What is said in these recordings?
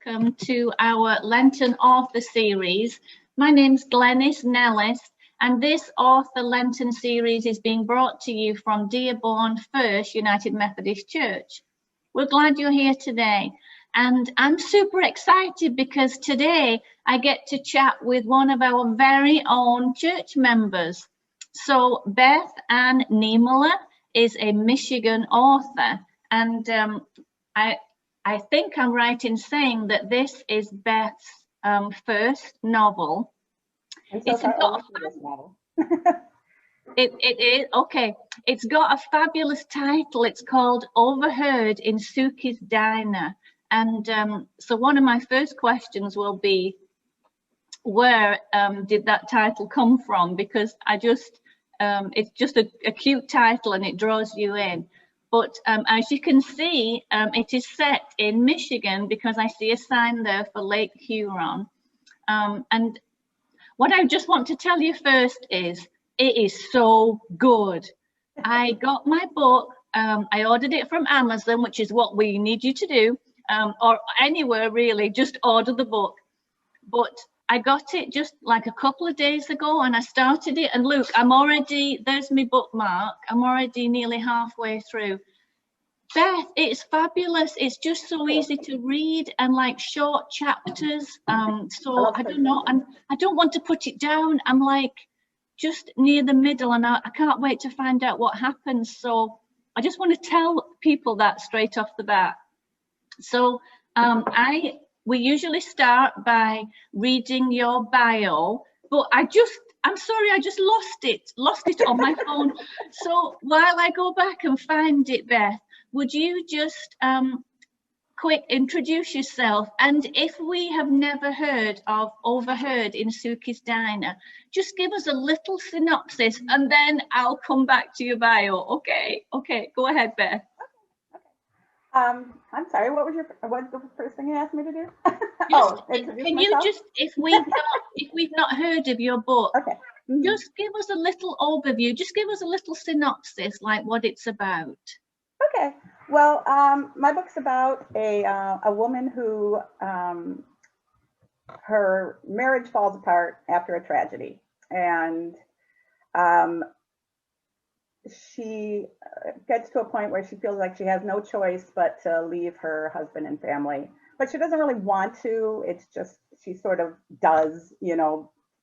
welcome to our Lenten author series. My name's Glenys Nellist, and this author Lenten series is being brought to you from Dearborn First United Methodist Church. We're glad you're here today, and I'm super excited because today I get to chat with one of our very own church members. So Beth Anne Niemela is a Michigan author, and I think I'm right in saying that this is Beth's first novel. It's got it is okay. It's got a fabulous title. It's called Overheard in Suki's Diner, and so one of my first questions will be, where did that title come from? Because it's just a cute title and it draws you in. But as you can see, it is set in Michigan because I see a sign there for Lake Huron. And what I just want to tell you first is, it is so good. I got my book, I ordered it from Amazon, which is what we need you to do, or anywhere really, just order the book. But I got it just like a couple of days ago and I started it, and look, there's my bookmark. I'm already nearly halfway through. Beth, it's fabulous. It's just so easy to read and like short chapters. So I don't know, I don't want to put it down. I'm like just near the middle and I can't wait to find out what happens. So I just want to tell people that straight off the bat. So we usually start by reading your bio, but I'm sorry, I just lost it on my phone. So while I go back and find it, Beth, would you just quick introduce yourself? And if we have never heard of Overheard in Suki's Diner, just give us a little synopsis and then I'll come back to your bio. Okay, go ahead, Beth. I'm sorry, what's the first thing you asked me to do? Can you just, if we've not heard of your book, okay. Just give us a little overview, just give us a little synopsis, like what it's about. Okay, well, my book's about a woman who, her marriage falls apart after a tragedy, and she gets to a point where she feels like she has no choice but to leave her husband and family, but she doesn't really want to. It's just, she sort of does,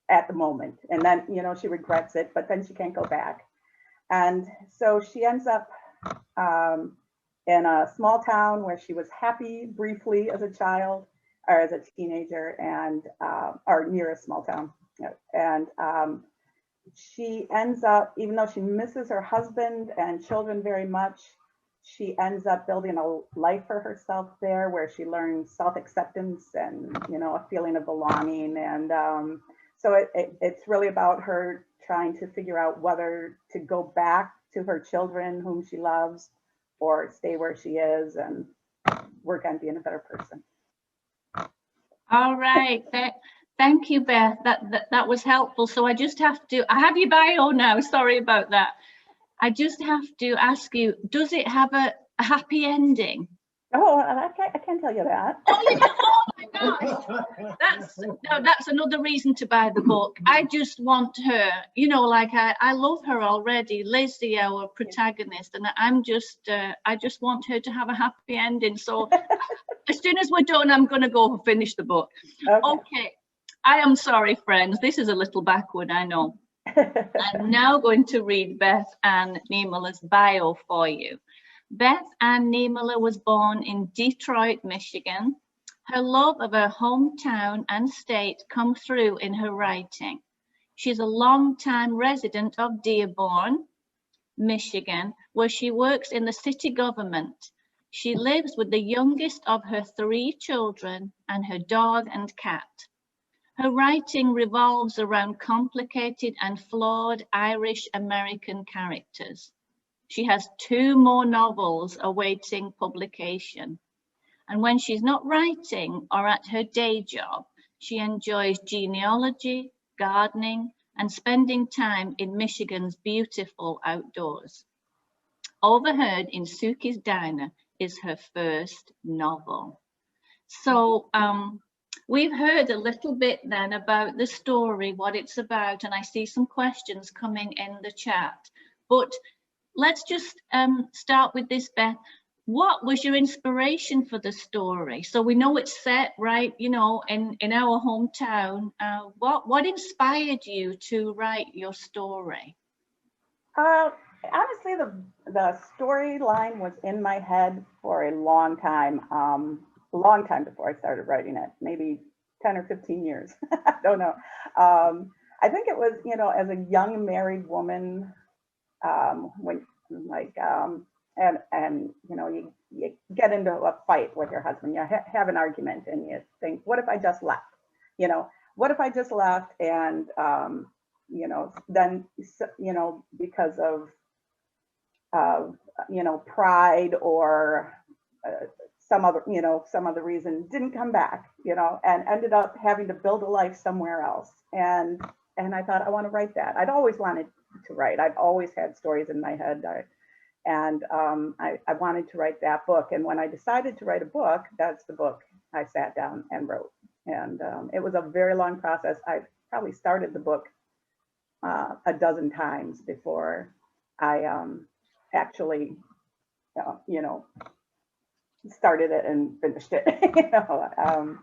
at the moment, and then, she regrets it, but then she can't go back. And so she ends up in a small town where she was happy briefly as a child or as a teenager, and or near a small town. And she ends up, even though she misses her husband and children very much, she ends up building a life for herself there where she learns self-acceptance and, a feeling of belonging. And so it's really about her trying to figure out whether to go back to her children whom she loves or stay where she is and work on being a better person. All right. Thank you, Beth. That was helpful. So I have your bio now. Sorry about that. I just have to ask you, does it have a happy ending? Oh, I can't tell you that. Oh my gosh. That's another reason to buy the book. I just want her, I love her already, Lizzie, our protagonist, and I just want her to have a happy ending. So as soon as we're done, I'm going to go finish the book. Okay. I am sorry, friends. This is a little backward, I know. I'm now going to read Beth Anne Niemela's bio for you. Beth Anne Niemela was born in Detroit, Michigan. Her love of her hometown and state come through in her writing. She's a longtime resident of Dearborn, Michigan, where she works in the city government. She lives with the youngest of her 3 children and her dog and cat. Her writing revolves around complicated and flawed Irish-American characters. She has 2 more novels awaiting publication. And when she's not writing or at her day job, she enjoys genealogy, gardening, and spending time in Michigan's beautiful outdoors. Overheard in Suki's Diner is her first novel. So we've heard a little bit then about the story, what it's about, and I see some questions coming in the chat. But let's just start with this, Beth. What was your inspiration for the story? So we know it's set right, you know, in our hometown. What inspired you to write your story? Honestly, the storyline was in my head for a long time before I started writing it, maybe 10 or 15 years. I don't know. I think it was, you know, as a young married woman, when like, and you know, you get into a fight with your husband, you have an argument, and you think, what if I just left? You know, what if I just left? And you know, then, you know, because of you know, pride or some other reason, didn't come back, you know, and ended up having to build a life somewhere else. And I thought, I want to write that. I'd always wanted to write. I've always had stories in my head. I wanted to write that book. And when I decided to write a book, that's the book I sat down and wrote. And it was a very long process. I probably started the book a dozen times before I actually, you know, started it and finished it. You know,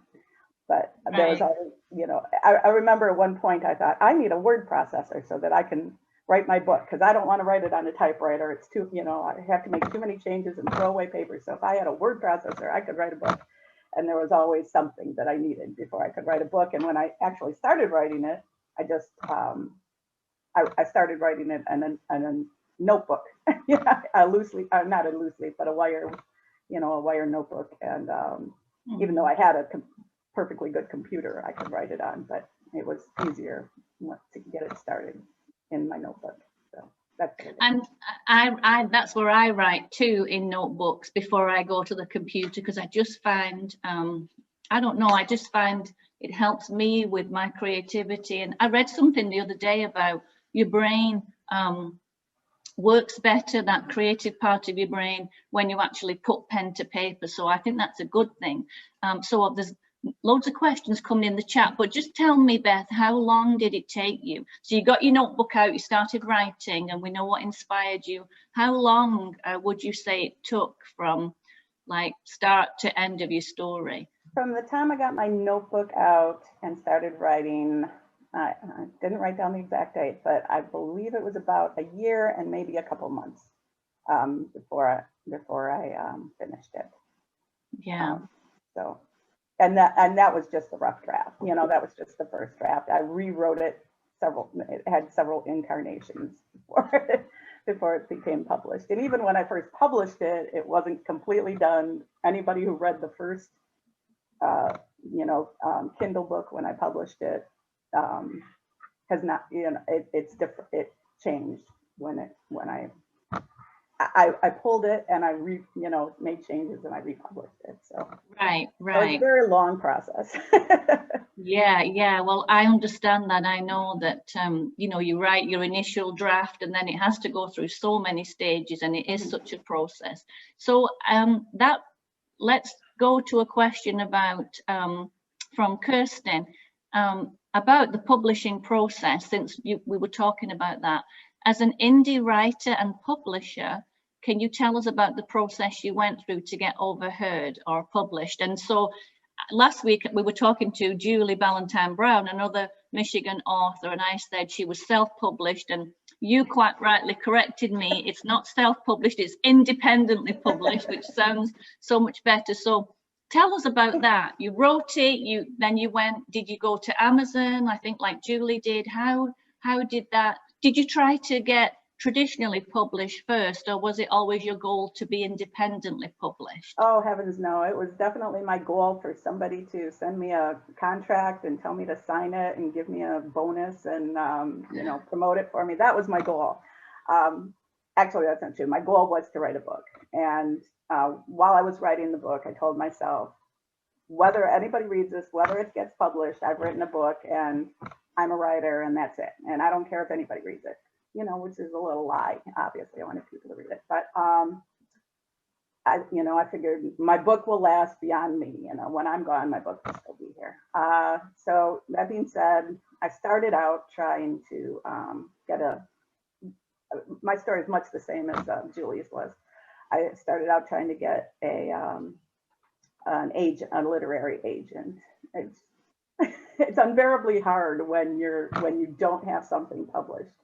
but there was always, you know, I remember at one point I thought, I need a word processor so that I can write my book, because I don't want to write it on a typewriter. It's too, you know, I have to make too many changes and throw away paper. So if I had a word processor, I could write a book. And there was always something that I needed before I could write a book. And when I actually started writing it, I just I started writing it in a notebook, not a loose leaf, but a wire, you know, a wire notebook. And even though I had a perfectly good computer I could write it on, but it was easier to get it started in my notebook. So that's it. And I that's where I write too, in notebooks, before I go to the computer, because I just find I don't know, I just find it helps me with my creativity. And I read something the other day about your brain works better, that creative part of your brain, when you actually put pen to paper. So I think that's a good thing. So there's loads of questions coming in the chat, but just tell me, Beth, how long did it take you? So you got your notebook out, you started writing, and we know what inspired you. How long would you say it took from like start to end of your story? From the time I got my notebook out and started writing, I didn't write down the exact date, but I believe it was about a year and maybe a couple months before I finished it. Yeah. So, and that was just the rough draft. You know, that was just the first draft. I rewrote it it had several incarnations before it became published. And even when I first published it, it wasn't completely done. Anybody who read the first Kindle book when I published it has not, you know, it's different. It changed when I pulled it and I made changes and I republished it. So right. So it's a very long process. Yeah. Well, I understand that. I know that you write your initial draft and then it has to go through so many stages, and it is such a process. So let's go to a question about from Kirsten about the publishing process, since we were talking about that. As an indie writer and publisher, can you tell us about the process you went through to get Overheard or published? And so last week we were talking to Julie Ballantyne Brown, another Michigan author, and I said she was self-published, and you quite rightly corrected me. It's not self-published, it's independently published, which sounds so much better. So tell us about that. You wrote it, did you go to Amazon, I think, like Julie did? How did that, did you try to get traditionally published first, or was it always your goal to be independently published? Oh, heavens no. It was definitely my goal for somebody to send me a contract and tell me to sign it and give me a bonus and promote it for me. That was my goal. Actually, that's not true. My goal was to write a book. And while I was writing the book, I told myself, whether anybody reads this, whether it gets published, I've written a book and I'm a writer and that's it. And I don't care if anybody reads it. Which is a little lie. Obviously, I wanted people to read it. But I figured my book will last beyond me. When I'm gone, my book will still be here. So that being said, I started out trying to my story is much the same as Julie's was. I started out trying to get a literary agent. It's unbearably hard when you don't have something published.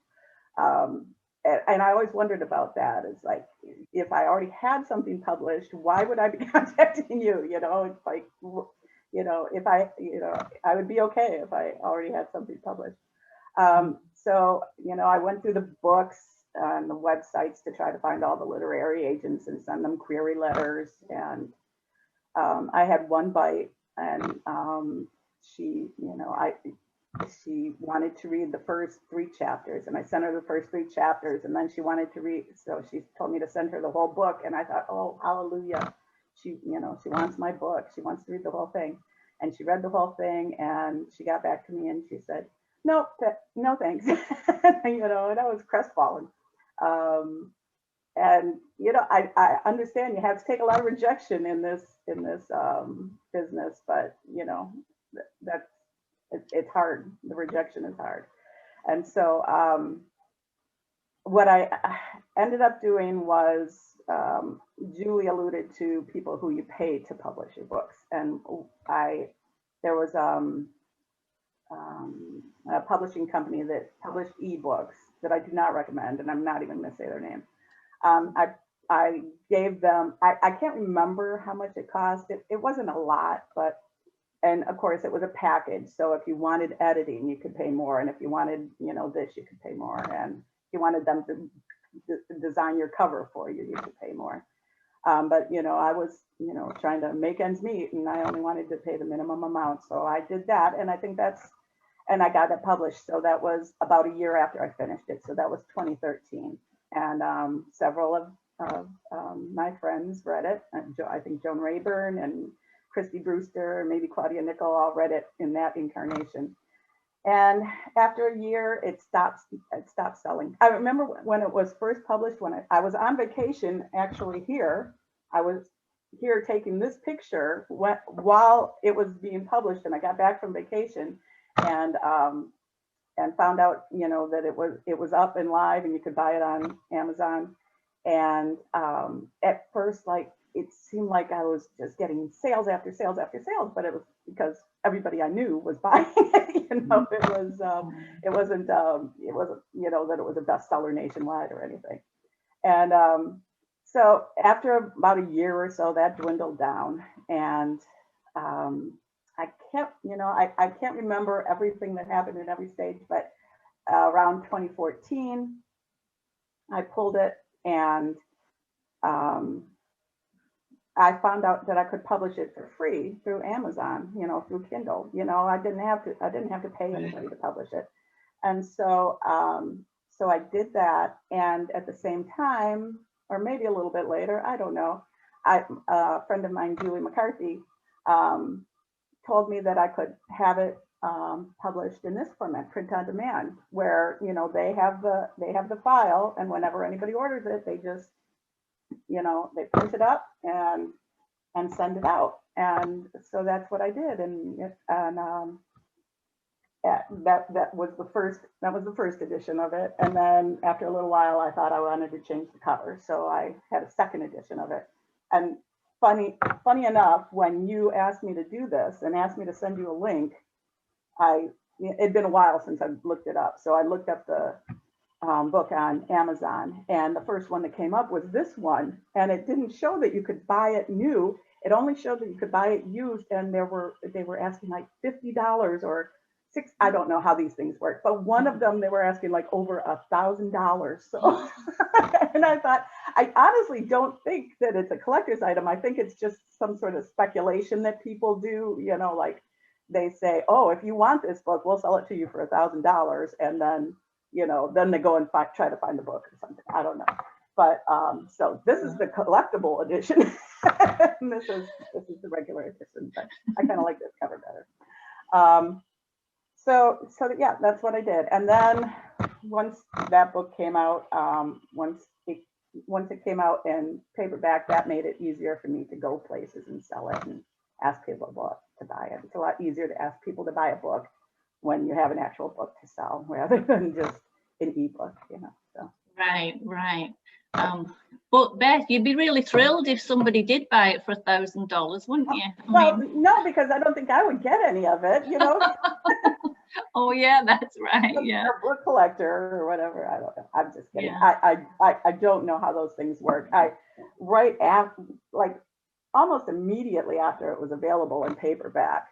And I always wondered about that. It's like, if I already had something published, why would I be contacting you? It's like, if I would be okay if I already had something published. So, I went through the books and the websites to try to find all the literary agents and send them query letters. And I had one bite, and she wanted to read the first 3 chapters, and I sent her the first 3 chapters, and then she wanted to read, so she told me to send her the whole book, and I thought, oh, hallelujah. She wants my book. She wants to read the whole thing. And she read the whole thing, and she got back to me and she said, no, thanks. And I was crestfallen. And I understand you have to take a lot of rejection in this business, but it's hard. The rejection is hard. And so what I ended up doing was, Julie alluded to people who you pay to publish your books, and there was a publishing company that published ebooks that I do not recommend, and I'm not even going to say their name. I gave them, I can't remember how much it cost. It wasn't a lot, and of course it was a package. So if you wanted editing, you could pay more. And if you wanted, this, you could pay more. And if you wanted them to design your cover for you, you could pay more. But, I was, trying to make ends meet, and I only wanted to pay the minimum amount. So I did that. And I think and I got it published. So that was about a year after I finished it. So that was 2013. And several of my friends read it. I think Joan Rayburn and Christy Brewster, maybe Claudia Nickel, all read it in that incarnation. And after a year, it stopped selling. I remember when it was first published, when I was on vacation, actually here. I was here taking this picture while it was being published, and I got back from vacation and found out, that it was up and live, and you could buy it on Amazon. And at first, it seemed like I was just getting sales after sales after sales, but it was because everybody I knew was buying it. It wasn't that it was a bestseller nationwide or anything. And so after about a year or so, that dwindled down, and I can't remember everything that happened in every stage, but around 2014, I pulled it, and I found out that I could publish it for free through Amazon, through Kindle. I didn't have to pay anybody to publish it. And so I did that. And at the same time, or maybe a little bit later, I don't know, a friend of mine, Julie McCarthy, told me that I could have it published in this format, print on demand, where they have the file, and whenever anybody orders it, they just they print it up and send it out. And so that's what I did. And that was the first edition of it. And then after a little while, I thought I wanted to change the cover, so I had a second edition of it. And funny enough, when you asked me to do this and asked me to send you a link, it'd been a while since I looked it up, so I looked up the book on Amazon, and the first one that came up was this one, and it didn't show that you could buy it new. It only showed that you could buy it used, and they were asking like $50 or $60. I don't know how these things work, but one of them they were asking like over $1,000. So, and I thought, I honestly don't think that it's a collector's item. I think it's just some sort of speculation that people do. Like they say, oh, if you want this book, we'll sell it to you for $1,000, and then then they go and try to find the book or something. I don't know. But so this is the collectible edition. And this is the regular edition, but I kind of like this cover better. So yeah, that's what I did. And then once that book came out, once it once it came out in paperback, that made it easier for me to go places and sell it and ask people to buy it. It's a lot easier to ask people to buy a book when you have an actual book to sell rather than just an ebook, you know. So. Right. But Beth, you'd be really thrilled if somebody did buy it for $1,000, wouldn't you? Well, no, because I don't think I would get any of it, you know. Oh yeah, that's right. Yeah. A book collector or whatever. I don't know. I'm just kidding. Yeah. I don't know how those things work. Right after, like almost immediately after it was available in paperback,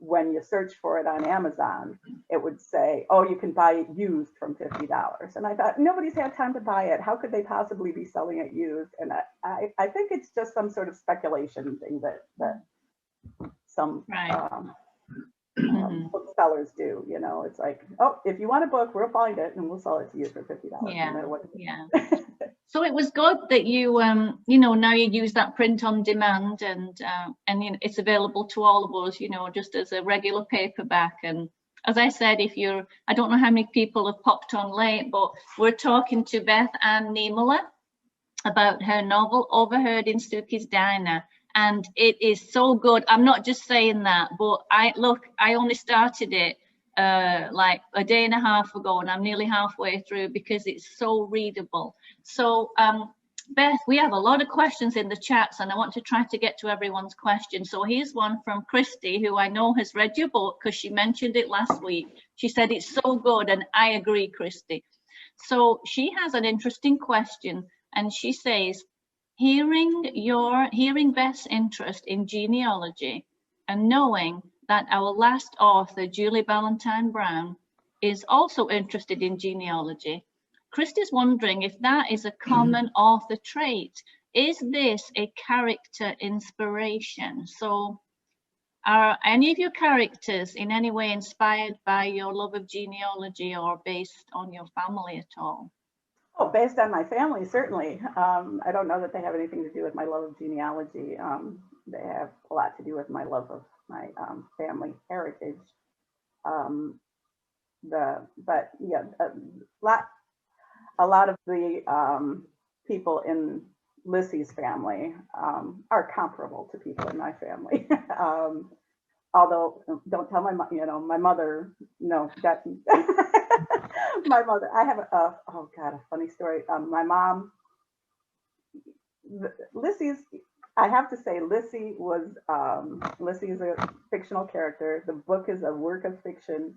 when you search for it on Amazon, it would say, oh, you can buy it used from $50. And I thought, nobody's had time to buy it. How could they possibly be selling it used? And I think it's just some sort of speculation thing that some booksellers do. You know, it's like, oh, if you want a book, we'll find it and we'll sell it to you for $50. Yeah. No matter what. Yeah. So it was good that you, you know, now you use that print on demand, and you know, it's available to all of us, you know, just as a regular paperback. And as I said, if you're, I don't know how many people have popped on late, but we're talking to Beth Anne Niemela about her novel Overheard in Suki's Diner, and it is so good. I'm not just saying that, but I only started it like a day and a half ago, and I'm nearly halfway through because it's so readable. So Beth, we have a lot of questions in the chats, and I want to try to get to everyone's questions. So here's one from Christy, who I know has read your book because she mentioned it last week. She said it's so good, and I agree, Christy. So she has an interesting question, and she says, hearing Beth's interest in genealogy and knowing that our last author, Julie Ballantyne Brown, is also interested in genealogy, Christy's wondering if that is a common author trait. Is this a character inspiration? So are any of your characters in any way inspired by your love of genealogy or based on your family at all? Oh, based on my family, certainly. I don't know that they have anything to do with my love of genealogy. They have a lot to do with my love of my family heritage. But yeah, a lot of the people in Lissy's family are comparable to people in my family. Although, don't tell my mother, no, that my mother, I have a funny story. My mom, Lissy's, I have to say, Lissy is a fictional character. The book is a work of fiction.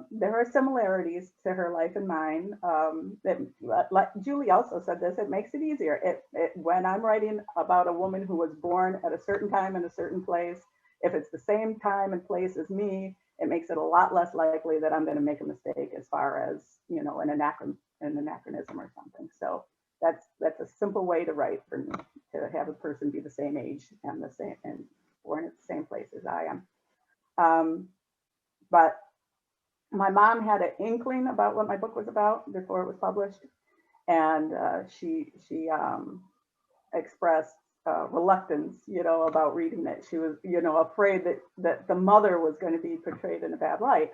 There are similarities to her life and mine. Like Julie also said this, it makes it easier. When I'm writing about a woman who was born at a certain time in a certain place, if it's the same time and place as me, it makes it a lot less likely that I'm going to make a mistake as far as, you know, an anachronism or something. So that's a simple way to write for me, to have a person be the same age and born at the same place as I am. But my mom had an inkling about what my book was about before it was published, and she expressed reluctance, you know, about reading it. She was, you know, afraid that the mother was going to be portrayed in a bad light.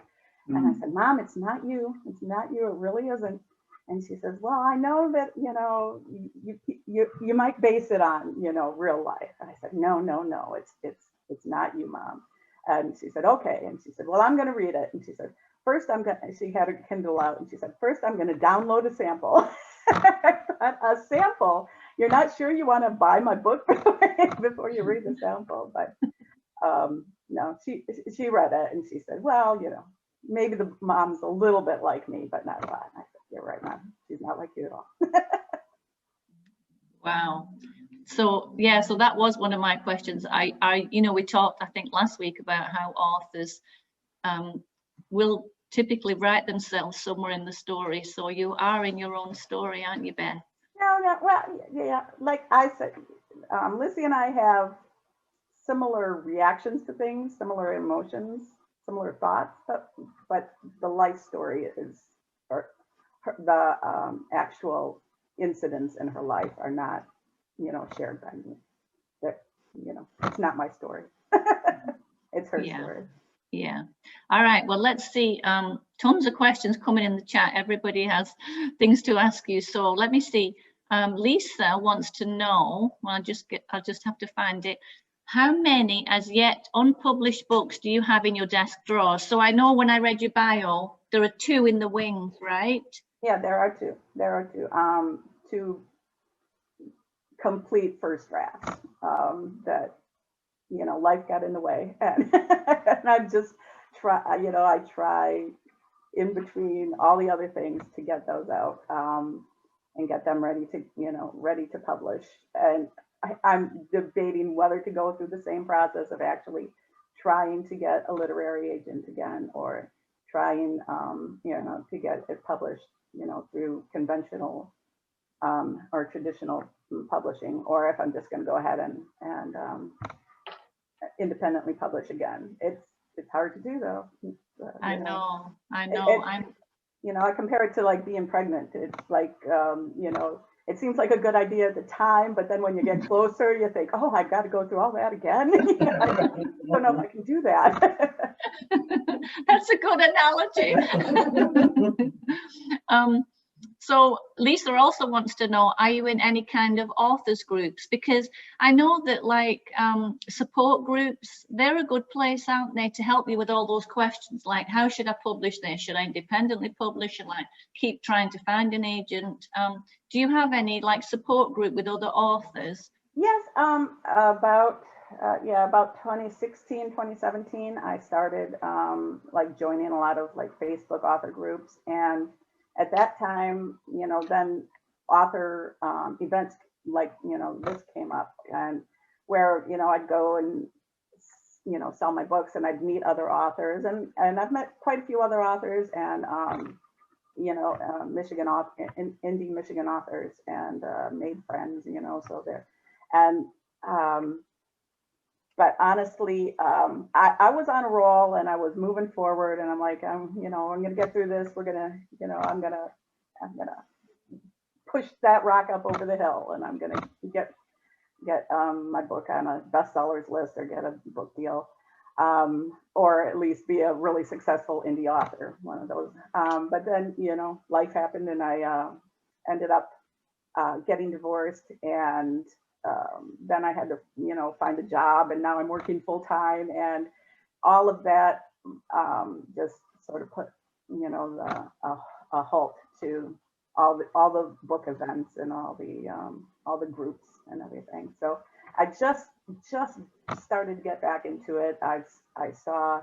Mm-hmm. And I said, Mom, it's not you. It's not you. It really isn't. And she says, well, I know that, you know, you might base it on, you know, real life. And I said, no, it's not you, Mom. And she said, okay. And she said, well, I'm going to read it. And she said, first she had her Kindle out, and she said, first I'm going to download a sample. A sample? You're not sure you want to buy my book before you read the sample? But no, she read it, and she said, well, you know, maybe the mom's a little bit like me, but not a lot. And I said, you're right, Mom. She's not like you at all. Wow. So yeah, so that was one of my questions. You know, we talked, I think, last week about how authors will typically write themselves somewhere in the story. So you are in your own story, aren't you, Beth? No, well, yeah, like I said, Lissy and I have similar reactions to things, similar emotions, similar thoughts, but the life story or the actual incidents in her life are not, you know, shared by me. That, you know, it's not my story. It's her story. Yeah. All right. Well, let's see. Tons of questions coming in the chat. Everybody has things to ask you. So let me see. Lisa wants to know, well, I'll just have to find it. How many as yet unpublished books do you have in your desk drawers? So I know when I read your bio, there are 2 in the wings, right? Yeah, there are 2. There are 2. 2 complete first drafts that, you know, life got in the way, and, and I just try, you know, I try in between all the other things to get those out and get them ready to, you know, ready to publish. And I'm debating whether to go through the same process of actually trying to get a literary agent again, or trying, you know, to get it published, you know, through conventional or traditional publishing, or if I'm just going to go ahead and independently publish again. It's hard to do though. I know. You know, I compare it to like being pregnant. It's like, you know, it seems like a good idea at the time, but then when you get closer, you think, oh, I've got to go through all that again. I don't know if I can do that. That's a good analogy. So Lisa also wants to know, are you in any kind of authors groups? Because I know that like support groups, they're a good place, aren't they, to help you with all those questions, like how should I publish this? Should I independently publish? Should I keep trying to find an agent? Do you have any like support group with other authors? Yes, about 2016, 2017, I started like joining a lot of like Facebook author groups. And at that time, you know, then author events like, you know, this came up, and where, you know, I'd go and, you know, sell my books, and I'd meet other authors, and I've met quite a few other authors, and, you know, indie Michigan authors, and made friends, you know, so there. And, but honestly, I was on a roll, and I was moving forward, and I'm like, you know, I'm going to get through this. We're going to, you know, I'm going to push that rock up over the hill, and I'm going to get my book on a bestsellers list, or get a book deal, or at least be a really successful indie author, one of those. But then, you know, life happened, and I ended up getting divorced, and then I had to, you know, find a job, and now I'm working full time, and all of that just sort of put, you know, a halt to all the book events and all the groups and everything. So I just started to get back into it. I saw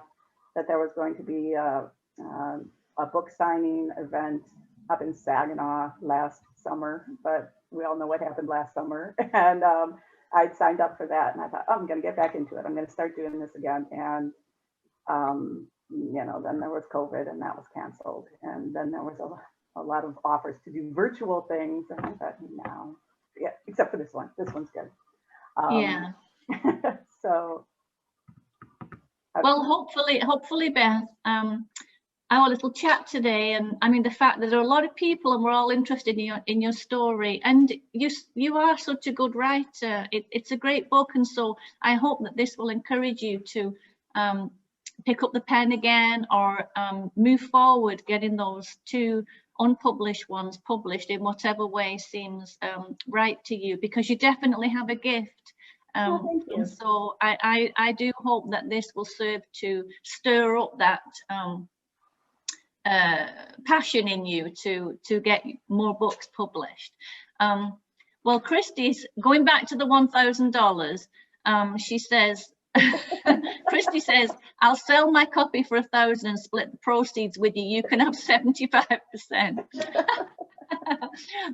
that there was going to be a book signing event up in Saginaw last summer, but we all know what happened last summer. And I'd signed up for that, and I thought, oh, I'm going to get back into it. I'm going to start doing this again. And, you know, then there was COVID, and that was canceled. And then there was a lot of offers to do virtual things. And I thought, no, yeah, except for this one. This one's good. Yeah. So. Well, hopefully, Beth, our little chat today, and I mean the fact that there are a lot of people and we're all interested in your story, and you are such a good writer. It's a great book, and so I hope that this will encourage you to pick up the pen again, or move forward getting those 2 unpublished ones published in whatever way seems right to you, because you definitely have a gift. Thank you. And so I do hope that this will serve to stir up that passion in you to get more books published. Well, Christy's going back to the $1,000. She says, Christy says, I'll sell my copy for $1,000 and split the proceeds with you. You can have 75%.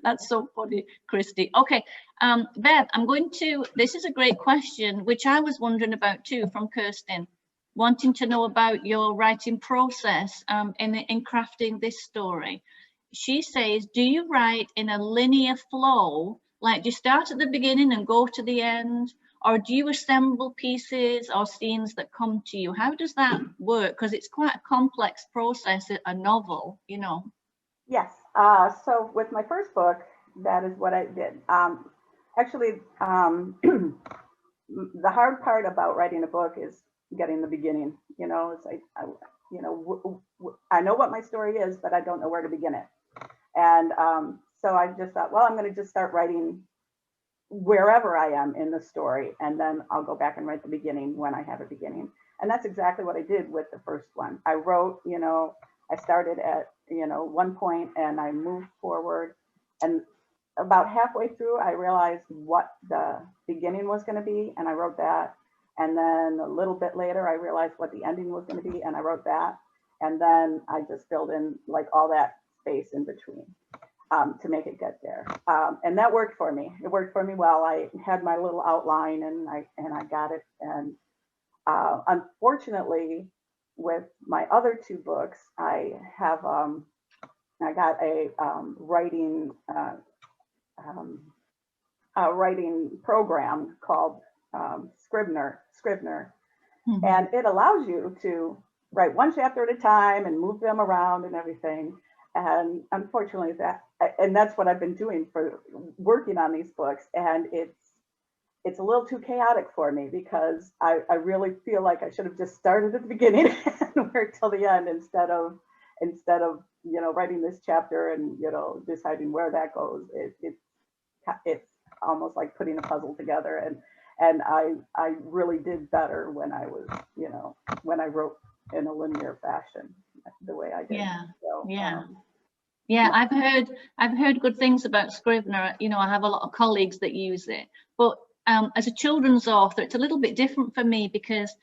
That's so funny, Christy. Okay, Beth, this is a great question, which I was wondering about too, from Kirsten, wanting to know about your writing process in crafting this story. She says, do you write in a linear flow, like do you start at the beginning and go to the end, or do you assemble pieces or scenes that come to you? How does that work? Because it's quite a complex process, a novel, you know. Yes. So with my first book, that is what I did. Actually, the hard part about writing a book is getting the beginning. You know, it's like, you know, I know what my story is, but I don't know where to begin it. And So I just thought, well, I'm going to just start writing wherever I am in the story, and then I'll go back and write the beginning when I have a beginning. And that's exactly what I did with the first one. I wrote, I started at, one point and I moved forward. And about halfway through, I realized what the beginning was going to be, and I wrote that. And then a little bit later, I realized what the ending was going to be, and I wrote that. And then I just filled in like all that space in between to make it get there. And that worked for me. It worked for me well. I had my little outline, and I got it. And unfortunately, with my other two books, I got a writing program called Scrivener, Mhm. and it allows you to write one chapter at a time and move them around and everything. And unfortunately, that's what I've been doing for working on these books, and it's a little too chaotic for me, because I really feel like I should have just started at the beginning and worked till the end, instead of writing this chapter and deciding where that goes. It's almost like putting a puzzle together, and I really did better when I was when I wrote in a linear fashion the way I did. Yeah. So, Yeah. Yeah, I've heard good things about Scrivener. I have a lot of colleagues that use it. But as a children's author, it's a little bit different for me, because,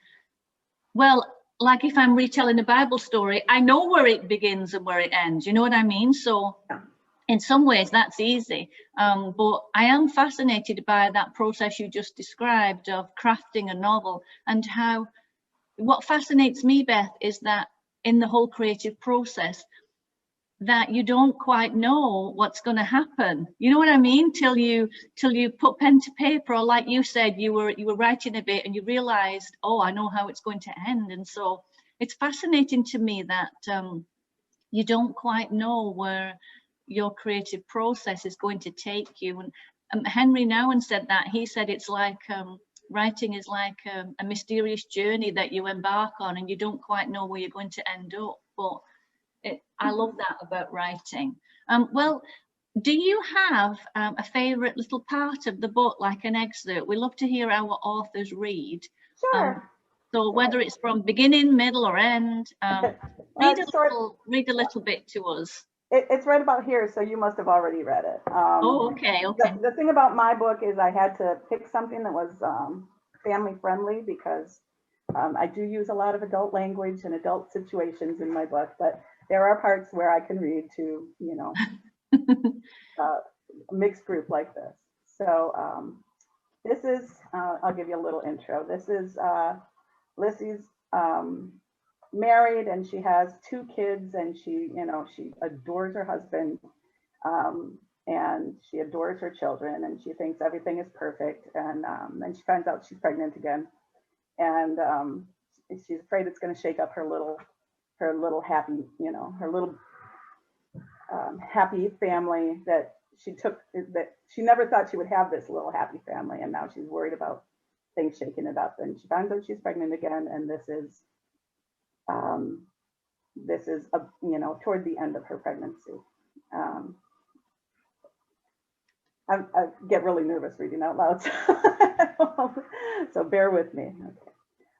well, like if I'm retelling a Bible story, I know where it begins and where it ends. You know what I mean? So in some ways that's easy. But I am fascinated by that process you just described of crafting a novel, and what fascinates me, Beth, is that in the whole creative process, that you don't quite know what's going to happen. You know what I mean? Till you put pen to paper, or like you said, you were writing a bit and you realized, oh, I know how it's going to end. And so it's fascinating to me that you don't quite know where your creative process is going to take you. And Henry Nouwen said that. He said it's like writing is like a mysterious journey that you embark on, and you don't quite know where you're going to end up. But I love that about writing. Well, do you have a favorite little part of the book, like an excerpt? We love to hear our authors read. Sure. So whether it's from beginning, middle, or end, read a little bit to us. It's right about here, so you must have already read it. Oh, okay. The thing about my book is I had to pick something that was family friendly, because I do use a lot of adult language and adult situations in my book, but there are parts where I can read to, a mixed group like this. So this is, I'll give you a little intro. This is Lissy's married, and she has 2 kids, and she adores her husband, and she adores her children, and she thinks everything is perfect. And then she finds out she's pregnant again, and she's afraid it's going to shake up her little happy, her little happy family that she never thought she would have, this little happy family, and now she's worried about things shaking it up. And she finds out she's pregnant again, and this is toward the end of her pregnancy. I get really nervous reading out loud, so bear with me. Okay.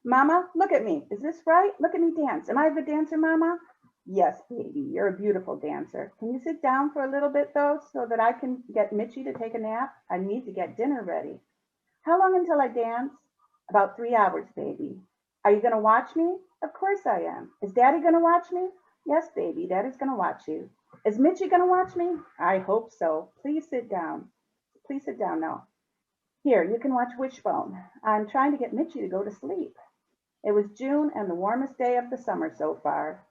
Mama, look at me. Is this right? Look at me dance. Am I a good dancer, Mama? Yes, baby, you're a beautiful dancer. Can you sit down for a little bit, though, so that I can get Mitchie to take a nap? I need to get dinner ready. How long until I dance? About 3 hours, baby. Are you going to watch me? Of course I am. Is Daddy going to watch me? Yes, baby, Daddy's going to watch you. Is Mitchie going to watch me? I hope so. Please sit down. Please sit down now. Here, you can watch Wishbone. I'm trying to get Mitchie to go to sleep. It was June and the warmest day of the summer so far.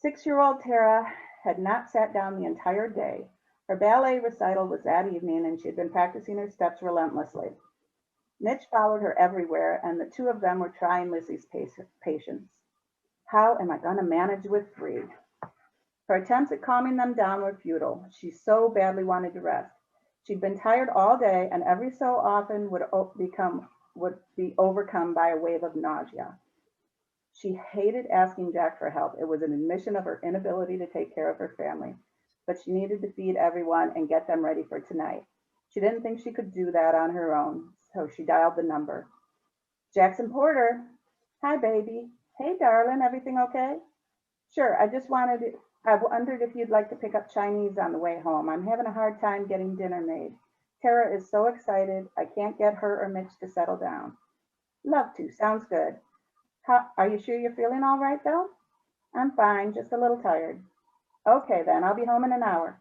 6-year-old Tara had not sat down the entire day. Her ballet recital was that evening, and she had been practicing her steps relentlessly. Mitch followed her everywhere, and the 2 of them were trying Lissy's patience. How am I going to manage with 3? Her attempts at calming them down were futile. She so badly wanted to rest. She'd been tired all day, and every so often would be overcome by a wave of nausea. She hated asking Jack for help. It was an admission of her inability to take care of her family. but she needed to feed everyone and get them ready for tonight. She didn't think she could do that on her own, so she dialed the number. Jackson Porter. Hi, baby. Hey, darling, everything okay? Sure, I wondered if you'd like to pick up Chinese on the way home. I'm having a hard time getting dinner made. Tara is so excited, I can't get her or Mitch to settle down. Love to, sounds good. Are you sure you're feeling all right, though? I'm fine, just a little tired. Okay, then, I'll be home in an hour.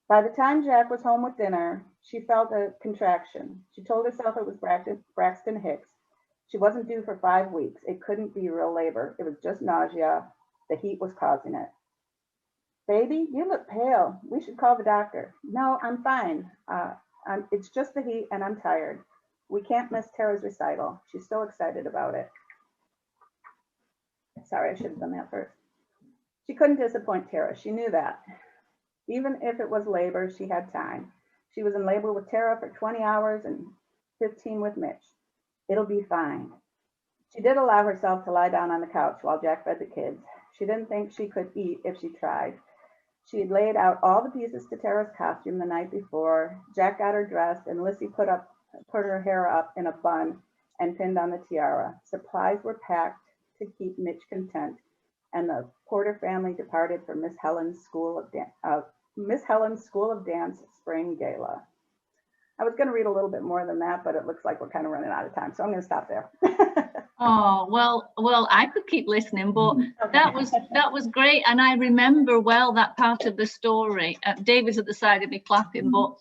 By the time Jack was home with dinner, she felt a contraction. She told herself it was Braxton Hicks. She wasn't due for 5 weeks. It couldn't be real labor. It was just nausea. The heat was causing it. Baby, you look pale. We should call the doctor. No, I'm fine. It's just the heat and I'm tired. We can't miss Tara's recital. She's so excited about it. Sorry, I should have done that first. She couldn't disappoint Tara. She knew that. Even if it was labor, she had time. She was in labor with Tara for 20 hours and 15 with Mitch. It'll be fine. She did allow herself to lie down on the couch while Jack fed the kids. She didn't think she could eat if she tried. She had laid out all the pieces to Tara's costume the night before. Jack got her dressed and Lissy put her hair up in a bun and pinned on the tiara. Supplies were packed to keep Mitch content, and the Porter family departed for Miss Helen's School of Dance Spring Gala. I was going to read a little bit more than that, but it looks like we're kind of running out of time, so I'm going to stop there. Oh, well, I could keep listening, but that was great, and I remember well that part of the story. David's at the side of me clapping, but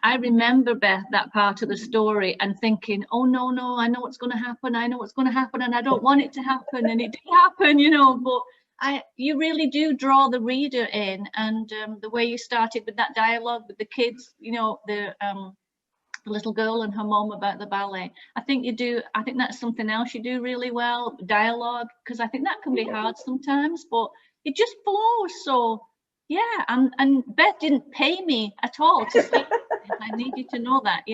I remember, Beth, that part of the story and thinking, oh no, I know what's going to happen. I know what's going to happen, and I don't want it to happen, and it did happen, but you really do draw the reader in, and the way you started with that dialogue with the kids, the little girl and her mom about the ballet. I think that's something else you do really well, dialogue, because I think that can be hard sometimes, but it just flows. So yeah, and Beth didn't pay me at all to say I need you to know that,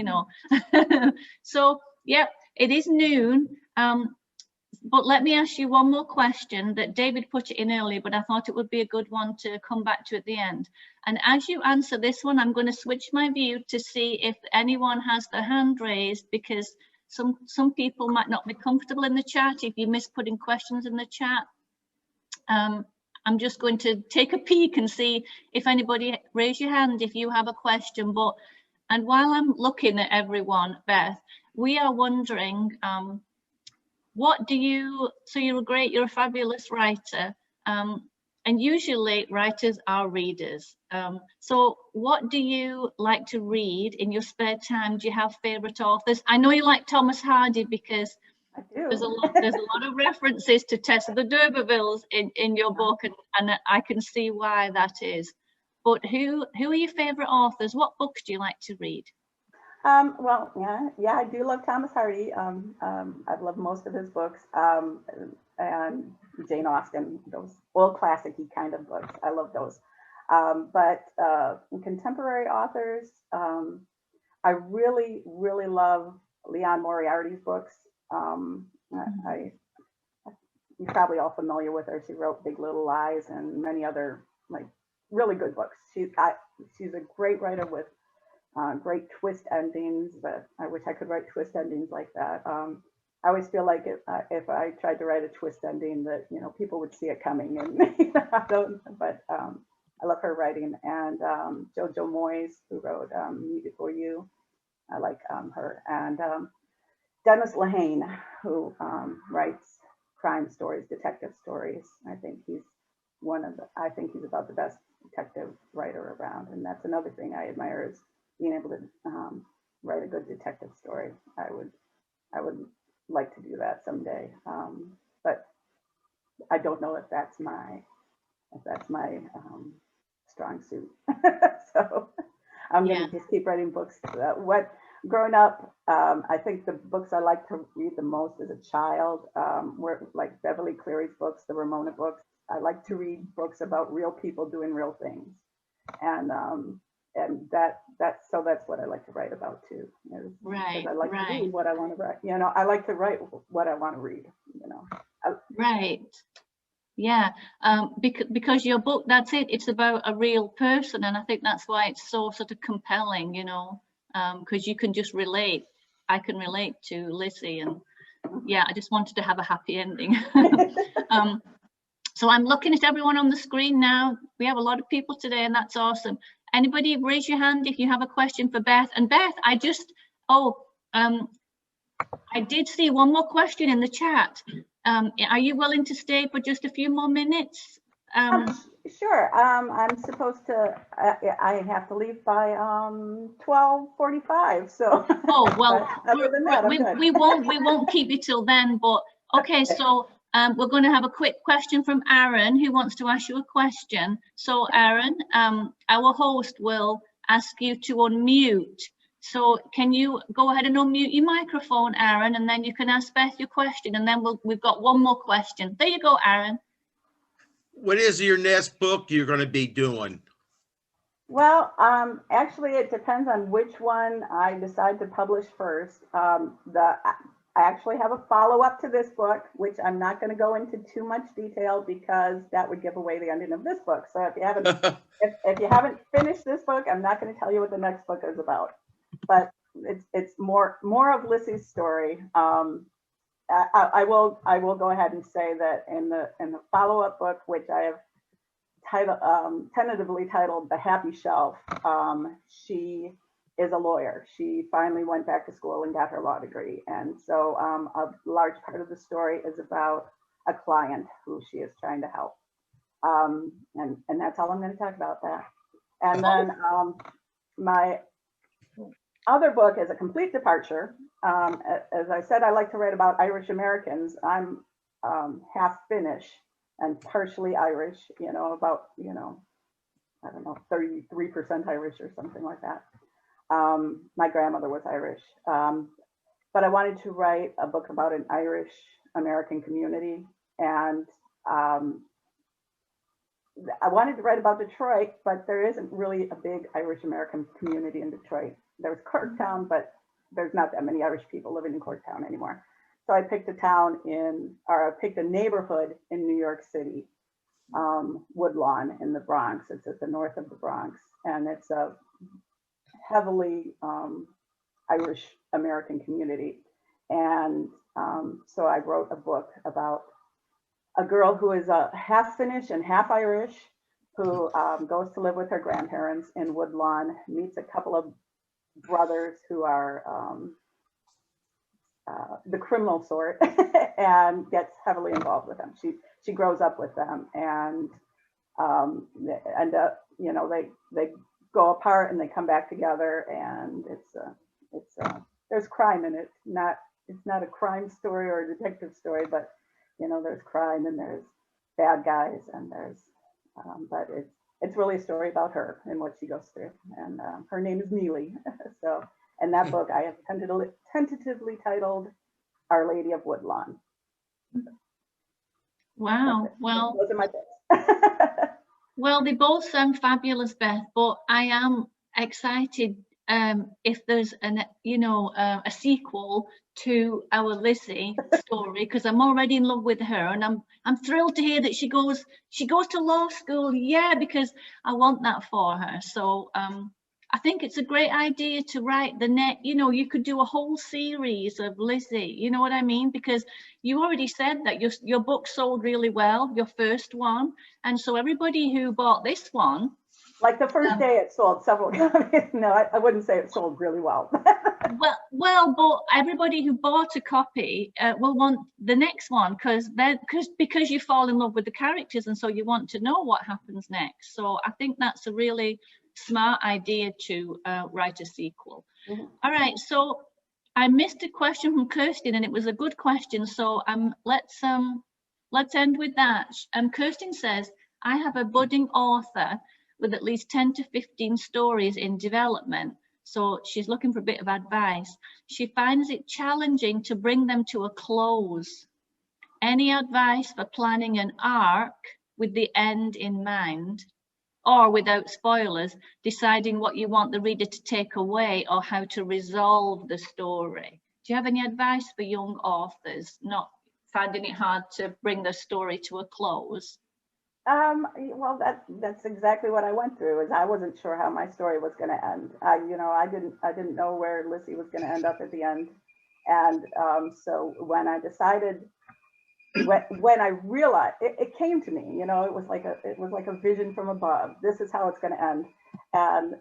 So yeah, it is noon. But let me ask you one more question that David put it in earlier, but I thought it would be a good one to come back to at the end. And as you answer this one, I'm going to switch my view to see if anyone has their hand raised, because some people might not be comfortable in the chat. If you miss putting questions in the chat, I'm just going to take a peek and see if anybody raise your hand if you have a question. And while I'm looking at everyone, Beth, we are wondering, so you're a fabulous writer, and usually writers are readers. So what do you like to read in your spare time? Do you have favorite authors? I know you like Thomas Hardy because I do. There's a lot of references to Tessa the D'Urbervilles in your book, and I can see why that is. But who are your favorite authors? What books do you like to read? Well, yeah, I do love Thomas Hardy. I've loved most of his books, and Jane Austen, those old classic-y kind of books. I love those. But contemporary authors, I really, really love Leon Moriarty's books. You're probably all familiar with her. She wrote Big Little Lies and many other really good books. She's a great writer with great twist endings, but I wish I could write twist endings like that. I always feel like if I tried to write a twist ending that, people would see it coming, and I don't, but I love her writing. And Jojo Moyes, who wrote Me Before You, I like her. And Dennis Lehane, who writes crime stories, detective stories. I think he's about the best detective writer around. And that's another thing I admire, is being able to write a good detective story. I would like to do that someday, but I don't know if that's my strong suit. So I'm gonna just keep writing books. Growing up, I think the books I like to read the most as a child were like Beverly Cleary's books, the Ramona books. I like to read books about real people doing real things, and that's what I like to write about too. Right. I like to read what I want to write. I like to write what I want to read. Right. Yeah, because your book, that's it. It's about a real person, and I think that's why it's so sort of compelling, you know, because you can just relate. I can relate to Lizzie, and yeah, I just wanted to have a happy ending. So I'm looking at everyone on the screen now. We have a lot of people today, and that's awesome. Anybody raise your hand if you have a question for Beth. And Beth, I did see one more question in the chat. Are you willing to stay for just a few more minutes? Sure. I'm supposed to. I have to leave by 12:45. So. Oh well. Other than that, we won't keep you till then. But okay. So we're going to have a quick question from Aaron, who wants to ask you a question. So Aaron, our host will ask you to unmute. So can you go ahead and unmute your microphone, Aaron, and then you can ask Beth your question, and then we've got one more question. There you go, Aaron. What is your next book you're going to be doing? Well, actually, it depends on which one I decide to publish first. I actually have a follow-up to this book, which I'm not going to go into too much detail because that would give away the ending of this book. So if you haven't if you haven't finished this book, I'm not going to tell you what the next book is about. But it's more of Lizzie's story. I will go ahead and say that in the follow-up book, which I have tentatively titled The Happy Shelf, she is a lawyer. She finally went back to school and got her law degree. And so a large part of the story is about a client who she is trying to help. And that's all I'm going to talk about that. And then my other book is a complete departure. As I said, I like to write about Irish Americans. I'm half Finnish and partially Irish, about, I don't know, 33% Irish or something like that. My grandmother was Irish, but I wanted to write a book about an Irish American community. And I wanted to write about Detroit, but there isn't really a big Irish American community in Detroit. There's Corktown, but there's not that many Irish people living in Corktown anymore. So I picked I picked a neighborhood in New York City, Woodlawn in the Bronx. It's at the north of the Bronx, and it's a heavily Irish American community. And so I wrote a book about a girl who is half Finnish and half Irish, who goes to live with her grandparents in Woodlawn, meets a couple of brothers who are the criminal sort, and gets heavily involved with them. She grows up with them, and they end up, they go apart and they come back together, and it's there's crime in it. It's not a crime story or a detective story, but there's crime and there's bad guys, and but it's really a story about her and what she goes through. And her name is Neely. So, and that book I have tentatively titled Our Lady of Woodlawn. Wow. Well, those are my books. Well, they both sound fabulous, Beth, but I am excited if there's a sequel to our Lizzie story, because I'm already in love with her, and I'm thrilled to hear that she goes to law school. Yeah, because I want that for her. So I think it's a great idea to write the next, you could do a whole series of Lizzie, you know what I mean? Because you already said that your book sold really well, your first one. And so everybody who bought this one. Like the first day it sold several copies. No, I wouldn't say it sold really well. well, but everybody who bought a copy will want the next one because you fall in love with the characters, and so you want to know what happens next. So I think that's a really smart idea to write a sequel. Mm-hmm. All right, so I missed a question from Kirsten, and it was a good question. So let's end with that. Kirsten says, I have a budding author with at least 10 to 15 stories in development. So she's looking for a bit of advice. She finds it challenging to bring them to a close. Any advice for planning an arc with the end in mind, or without spoilers, deciding what you want the reader to take away or how to resolve the story? Do you have any advice for young authors, not finding it hard to bring the story to a close? Well, that's exactly what I went through. Is I wasn't sure how my story was going to end. I didn't know where Lissy was going to end up at the end, and so when I decided, when I realized, it came to me. It was like a vision from above. This is how it's going to end, and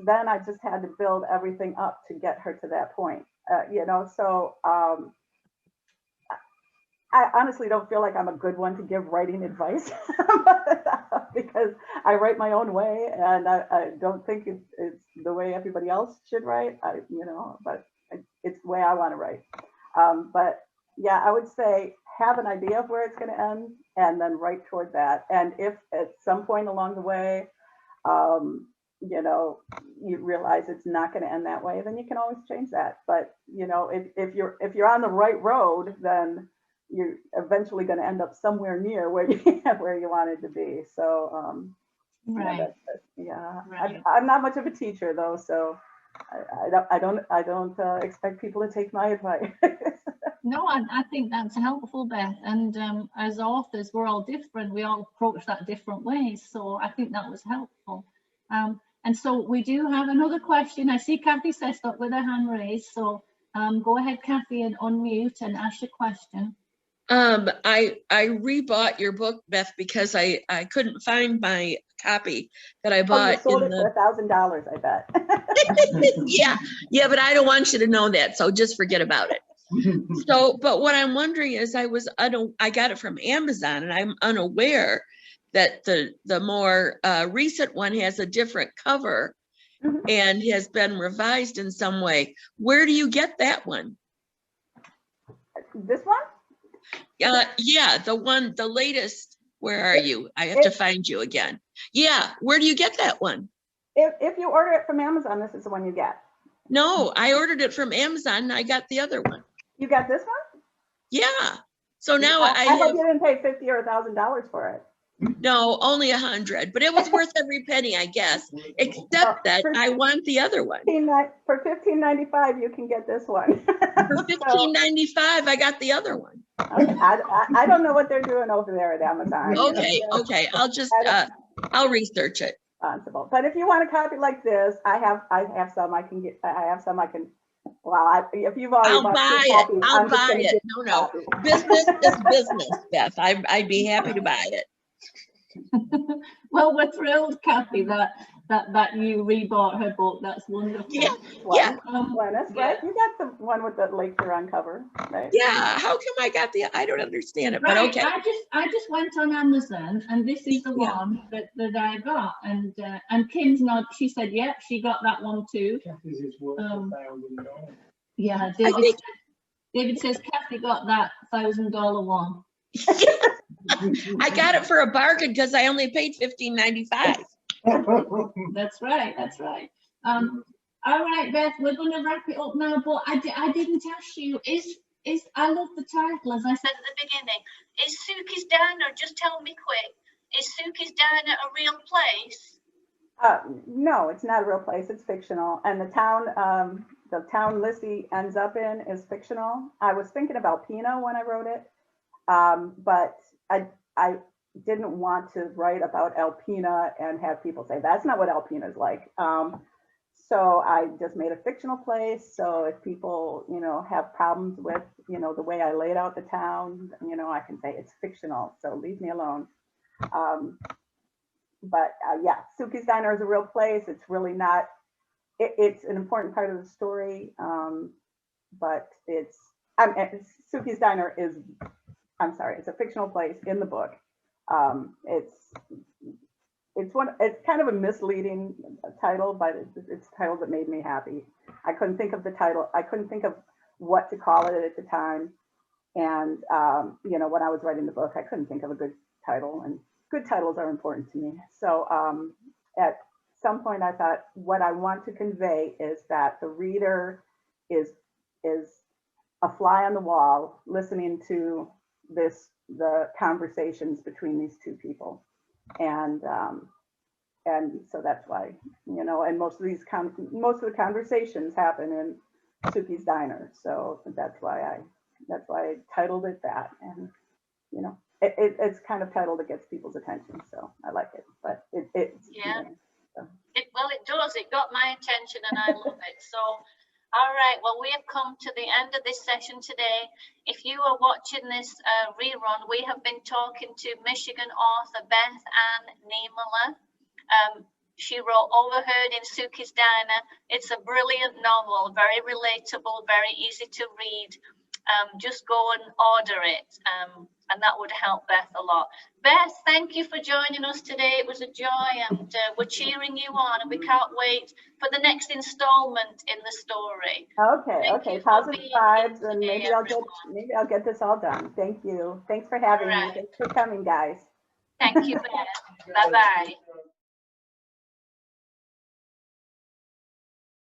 then I just had to build everything up to get her to that point. So. I honestly don't feel like I'm a good one to give writing advice because I write my own way, and I don't think it's the way everybody else should write. But it's the way I want to write. But yeah, I would say have an idea of where it's going to end, and then write toward that. And if at some point along the way, you realize it's not going to end that way, then you can always change that. But if you're on the right road, then you're eventually going to end up somewhere near where you wanted to be. So, Right. Right. I'm not much of a teacher though, so I don't expect people to take my advice. No, I think that's helpful, Beth. And as authors, we're all different. We all approach that different ways. So I think that was helpful. And so we do have another question. I see Kathy Sestok with her hand raised. So go ahead, Kathy, and unmute and ask your question. I rebought your book, Beth, because I couldn't find my copy that I bought. You sold it for $1,000, I bet. yeah, but I don't want you to know that, so just forget about it. So, but what I'm wondering is, I got it from Amazon, and I'm unaware that the more recent one has a different cover and has been revised in some way. Where do you get that one? This one? Yeah, the latest. Where are you? I have to find you again. Yeah, where do you get that one? If you order it from Amazon, this is the one you get. No, I ordered it from Amazon and I got the other one. You got this one? Yeah. So now I hope you didn't pay $50 or $1,000 for it. No, only 100, but it was worth every penny, I guess, except that I want the other one. For $15.95, you can get this one. For $15.95, I got the other one. Okay. I don't know what they're doing over there at Amazon. Okay. I'll just I'll research it. Responsible. But if you want a copy like this, I have some I can get. I have some I can. Well, if you've already I'll buy it. I'll buy it. No. Business is business, Beth. I'd be happy to buy it. Well, we're thrilled, Kathy, that you rebought her book. That's wonderful. Yeah. Glenys, right? You got the one with the Lake Huron cover, right? Yeah. How come I got I don't understand it, right. But okay. I just went on Amazon, and this is the one that I got. And Kim's not. She said, yeah, she got that one too. Kathy's is worth $1,000. Yeah, David says Kathy got that $1,000 one. I got it for a bargain because I only paid $15.95. That's right. All right, Beth, we're going to wrap it up now, but I didn't ask you, is I love the title, as I said at the beginning. Is Suki's Diner, just tell me quick, is Suki's Diner a real place? No, it's not a real place, it's fictional. And the town Lissy ends up in is fictional. I was thinking about Pino when I wrote it, but I didn't want to write about Alpena and have people say, that's not what Alpena is like. So I just made a fictional place. So if people, have problems with, the way I laid out the town, I can say it's fictional. So leave me alone. But yeah, Suki's Diner is a real place. It's really not, it's an important part of the story. But Suki's Diner is, it's a fictional place in the book. It's kind of a misleading title, but it's a title that made me happy. I couldn't think of the title. I couldn't think of what to call it at the time. And, when I was writing the book, I couldn't think of a good title, and good titles are important to me. So at some point I thought, what I want to convey is that the reader is a fly on the wall listening to the conversations between these two people. And so that's why, and most of the conversations happen in Suki's Diner. So that's why I that's why I titled it that. And, you know, it's kind of titled that gets people's attention. So I like it, but it's, Yeah. you know, so. Well, it does. It got my attention and I love it. So, all right. Well, we have come to the end of this session today. If you are watching this rerun, we have been talking to Michigan author Beth Anne Niemela. She wrote Overheard in Suki's Diner. It's a brilliant novel, very relatable, very easy to read. Just go and order it, and that would help Beth a lot. Beth, thank you for joining us today. It was a joy, and we're cheering you on, and we can't wait for the next installment in the story. Okay, positive vibes, and maybe I'll get this all done. Thank you. Thanks for having me. Thanks for coming, guys. Thank you, Beth. Bye-bye.